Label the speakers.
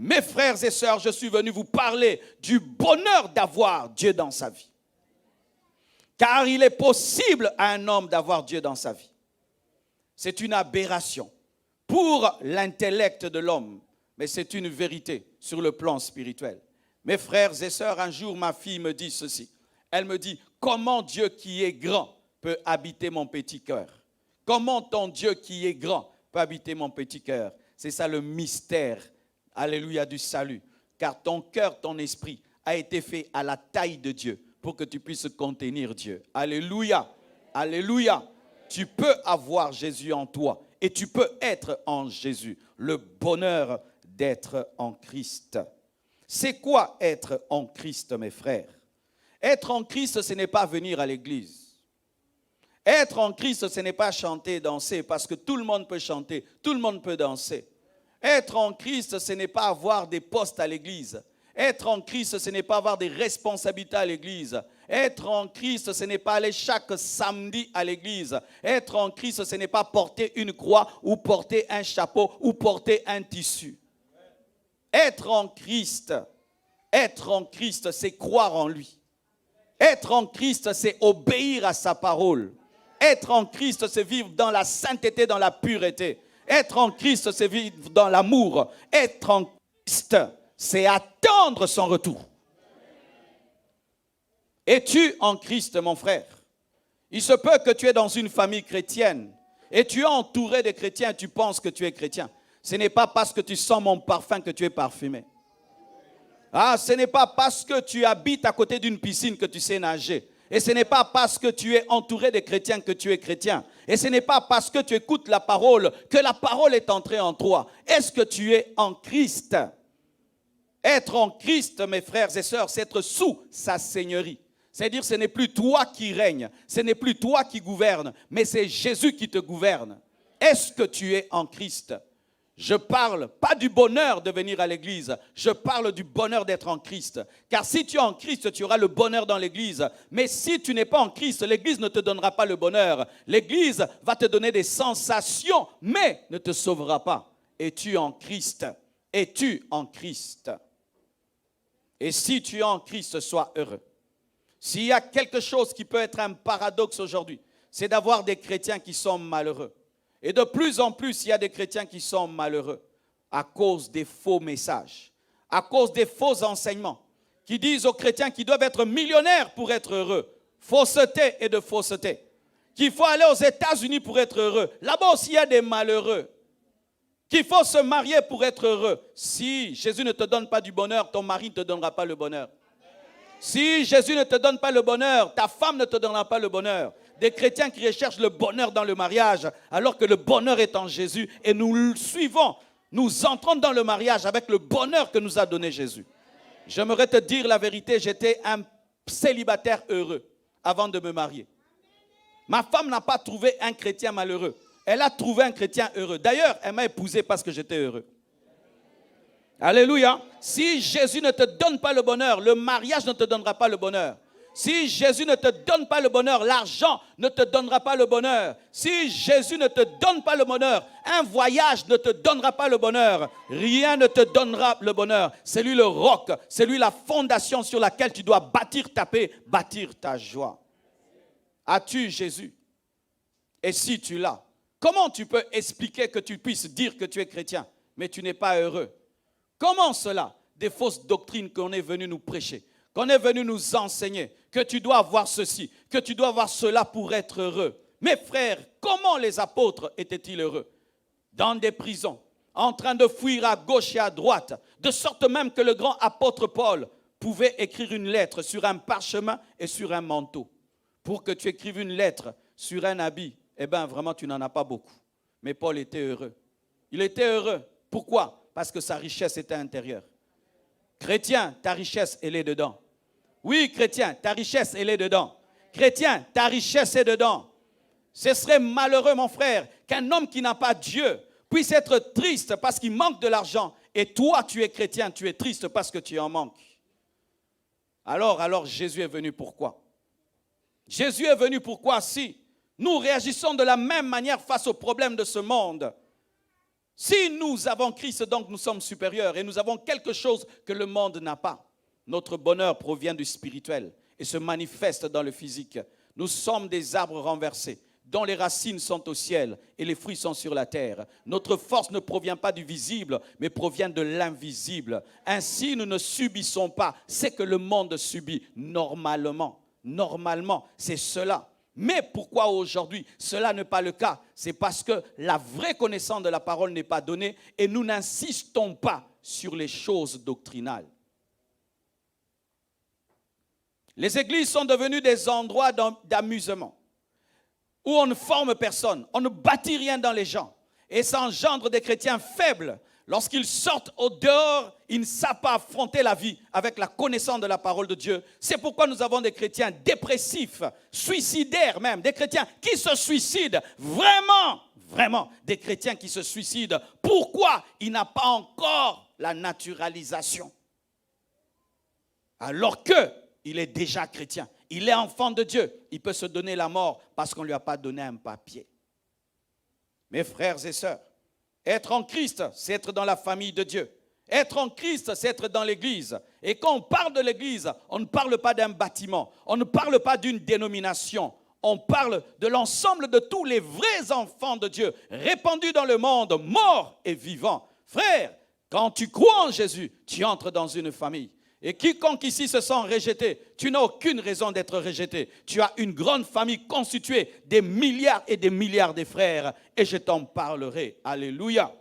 Speaker 1: Mes frères et sœurs, je suis venu vous parler du bonheur d'avoir Dieu dans sa vie. Car il est possible à un homme d'avoir Dieu dans sa vie. C'est une aberration pour l'intellect de l'homme, mais c'est une vérité sur le plan spirituel. Mes frères et sœurs, un jour ma fille me dit ceci. Elle me dit, comment Dieu qui est grand peut habiter mon petit cœur? Comment ton Dieu qui est grand peut habiter mon petit cœur? C'est ça le mystère, alléluia, du salut. Car ton cœur, ton esprit a été fait à la taille de Dieu pour que tu puisses contenir Dieu. Alléluia, alléluia. Tu peux avoir Jésus en toi et tu peux être en Jésus. Le bonheur d'être en Christ. C'est quoi être en Christ, mes frères? Être en Christ, ce n'est pas venir à l'église. Être en Christ, ce n'est pas chanter, danser, parce que tout le monde peut chanter, tout le monde peut danser. Être en Christ, ce n'est pas avoir des postes à l'église. Être en Christ, ce n'est pas avoir des responsabilités à l'église. Être en Christ, ce n'est pas aller chaque samedi à l'église. Être en Christ, ce n'est pas porter une croix ou porter un chapeau ou porter un tissu. Être en Christ, c'est croire en lui. Être en Christ, c'est obéir à sa parole. Être en Christ, c'est vivre dans la sainteté, dans la pureté. Être en Christ, c'est vivre dans l'amour. Être en Christ, c'est attendre son retour. Es-tu en Christ, mon frère? Il se peut que tu es dans une famille chrétienne et tu es entouré de chrétiens et tu penses que tu es chrétien. Ce n'est pas parce que tu sens mon parfum que tu es parfumé. Ce n'est pas parce que tu habites à côté d'une piscine que tu sais nager. Et ce n'est pas parce que tu es entouré de chrétiens que tu es chrétien. Et ce n'est pas parce que tu écoutes la parole que la parole est entrée en toi. Est-ce que tu es en Christ? Être en Christ, mes frères et sœurs, c'est être sous sa seigneurie. C'est-à-dire ce n'est plus toi qui règnes, ce n'est plus toi qui gouvernes, mais c'est Jésus qui te gouverne. Est-ce que tu es en Christ? Je parle pas du bonheur de venir à l'église, je parle du bonheur d'être en Christ. Car si tu es en Christ, tu auras le bonheur dans l'église. Mais si tu n'es pas en Christ, l'église ne te donnera pas le bonheur. L'église va te donner des sensations, mais ne te sauvera pas. Es-tu en Christ? Es-tu en Christ? Et si tu es en Christ, sois heureux. S'il y a quelque chose qui peut être un paradoxe aujourd'hui, c'est d'avoir des chrétiens qui sont malheureux. Et de plus en plus, il y a des chrétiens qui sont malheureux à cause des faux messages, à cause des faux enseignements qui disent aux chrétiens qu'ils doivent être millionnaires pour être heureux. Fausseté et de fausseté. Qu'il faut aller aux États-Unis pour être heureux. Là-bas aussi, il y a des malheureux. Qu'il faut se marier pour être heureux. Si Jésus ne te donne pas du bonheur, ton mari ne te donnera pas le bonheur. Si Jésus ne te donne pas le bonheur, ta femme ne te donnera pas le bonheur. Des chrétiens qui recherchent le bonheur dans le mariage, alors que le bonheur est en Jésus. Et nous le suivons, nous entrons dans le mariage avec le bonheur que nous a donné Jésus. J'aimerais te dire la vérité, j'étais un célibataire heureux avant de me marier. Ma femme n'a pas trouvé un chrétien malheureux. Elle a trouvé un chrétien heureux. D'ailleurs, elle m'a épousé parce que j'étais heureux. Alléluia. Si Jésus ne te donne pas le bonheur, le mariage ne te donnera pas le bonheur. Si Jésus ne te donne pas le bonheur, l'argent ne te donnera pas le bonheur. Si Jésus ne te donne pas le bonheur, un voyage ne te donnera pas le bonheur. Rien ne te donnera le bonheur. C'est lui le roc, c'est lui la fondation sur laquelle tu dois bâtir ta paix, bâtir ta joie. As-tu Jésus? Et si tu l'as, comment tu peux expliquer que tu puisses dire que tu es chrétien, mais tu n'es pas heureux? Comment cela? Des fausses doctrines qu'on est venu nous prêcher, qu'on est venu nous enseigner, que tu dois avoir ceci, que tu dois avoir cela pour être heureux. Mes frères, comment les apôtres étaient-ils heureux? Dans des prisons, en train de fuir à gauche et à droite, de sorte même que le grand apôtre Paul pouvait écrire une lettre sur un parchemin et sur un manteau. Pour que tu écrives une lettre sur un habit, eh bien vraiment tu n'en as pas beaucoup. Mais Paul était heureux. Il était heureux. Pourquoi? Parce que sa richesse était intérieure. Chrétien, ta richesse, elle est dedans. Oui, chrétien, ta richesse, elle est dedans. Chrétien, ta richesse est dedans. Ce serait malheureux, mon frère, qu'un homme qui n'a pas Dieu puisse être triste parce qu'il manque de l'argent. Et toi, tu es chrétien, tu es triste parce que tu en manques. Alors Jésus est venu pourquoi? Jésus est venu pourquoi? Si nous réagissons de la même manière face aux problèmes de ce monde, Si nous avons Christ, donc nous sommes supérieurs et nous avons quelque chose que le monde n'a pas. Notre bonheur provient du spirituel et se manifeste dans le physique. Nous sommes des arbres renversés, dont les racines sont au ciel et les fruits sont sur la terre. Notre force ne provient pas du visible, mais provient de l'invisible. Ainsi, nous ne subissons pas ce que le monde subit normalement. Normalement, c'est cela. Mais pourquoi aujourd'hui cela n'est pas le cas? C'est parce que la vraie connaissance de la parole n'est pas donnée et nous n'insistons pas sur les choses doctrinales. Les églises sont devenues des endroits d'amusement où on ne forme personne, on ne bâtit rien dans les gens. Et ça engendre des chrétiens faibles. Lorsqu'ils sortent au dehors, ils ne savent pas affronter la vie avec la connaissance de la parole de Dieu. C'est pourquoi nous avons des chrétiens dépressifs, suicidaires même, des chrétiens qui se suicident. Vraiment, vraiment, des chrétiens qui se suicident. Pourquoi? Il n'a pas encore la naturalisation. Alors qu'il est déjà chrétien. Il est enfant de Dieu. Il peut se donner la mort parce qu'on ne lui a pas donné un papier. Mes frères et sœurs, être en Christ, c'est être dans la famille de Dieu. Être en Christ, c'est être dans l'église. Et quand on parle de l'église, on ne parle pas d'un bâtiment. On ne parle pas d'une dénomination. On parle de l'ensemble de tous les vrais enfants de Dieu, répandus dans le monde, morts et vivants. Frère, quand tu crois en Jésus, tu entres dans une famille. Et quiconque ici se sent rejeté, tu n'as aucune raison d'être rejeté. Tu as une grande famille constituée des milliards et des milliards de frères et je t'en parlerai. Alléluia.